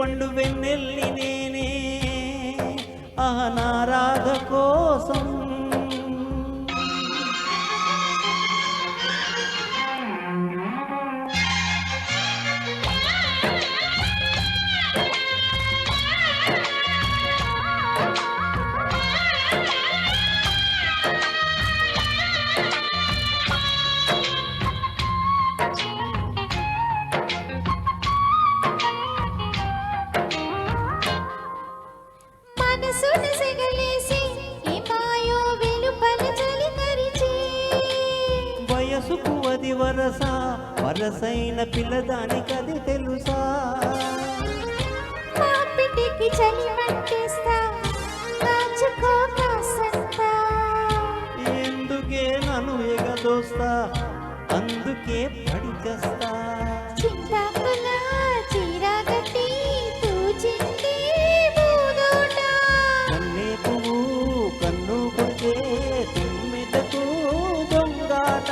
పండు వెన్నెల్లి నేనే నారాధ కోసం. వయసుకు అది వరస వరసైన పిల్లదానికది తెలుసా? పిటికి చలి పట్టేస్తా కాచుకో కాసంతా. ఎందుకే నన్ను ఎగదోస్తా అందుకే పడి చేస్తా. చింతాకులా చీరా కట్టి తూచింది బూదోట. కన్నే పువ్వు కన్ను కొట్టే తుమ్మిదకు దొంగాట.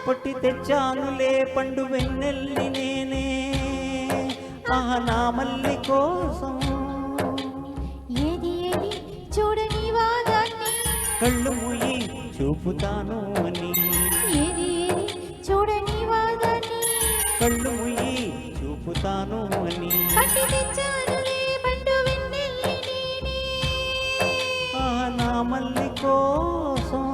పట్టి తెచ్చానులే పండు వెన్నెల్లి నేనే నా మల్లి కోసం. ఏది ఏది చూడని వాదాన్ని కళ్ళు ముయ్యి చూపుతాను అని. ఏది ఏది చూడని వాదాన్ని కళ్ళు ముయ్యి చూపుతాను అని. పట్టి తెచ్చానులే పండు వెన్నెల్లి నేనే నా మల్లి కోసం.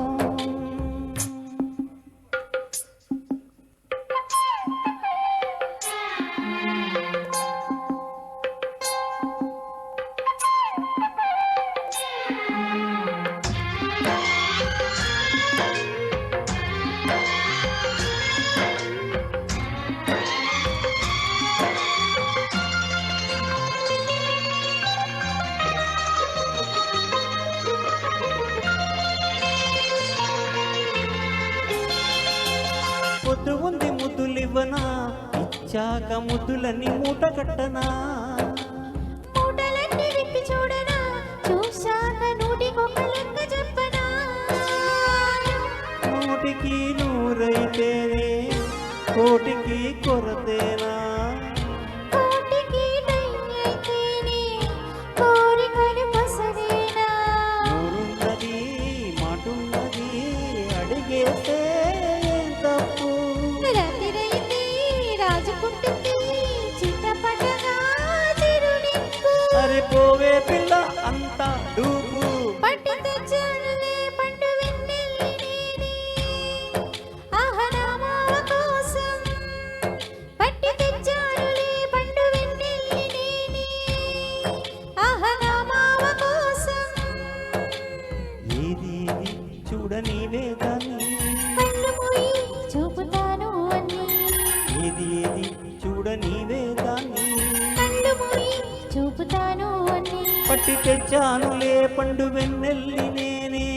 పొద్దు ఉంది ముద్దులివ్వనా ఇచ్చాక ముద్దులన్నీ మూట కట్టనా? మూటలన్నీ విప్పి చూడనా చూశాక నూటికొక లెక్క చెప్పనా? నూటికి నూరైతేనే కోటికి కొరతేనా? కోటికి నయ్యైతేనే కోరికలు పసరేనా? నోరున్నది మాటున్నది అడిగేస్తే తప్పు. రాత్రిరైతే రాజుకుంటుంది చిట్టపటగా చిరునిప్పు. అరే పోవే పిల్ల అంతా డూపు. పట్టి తెచ్చానులే పండు వెన్నెల్లి నేనే నా మావ కోసం. పట్టి తెచ్చానులే పండు వెన్నెల్లి నేనే నా మావ కోసం. ఏది ఏది చూడనివే దాన్ని కళ్ళు మూయి చూపుతాను అని. ఏది ఏది చూడనివే దాన్ని కళ్ళు మూయి చూపుతాను అని. పట్టి తెచ్చానులే పండు వెన్నెల్లి నేనే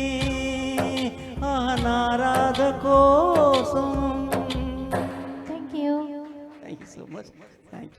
నారాధ కోసం. Thank you. Thank you so much. Thank you.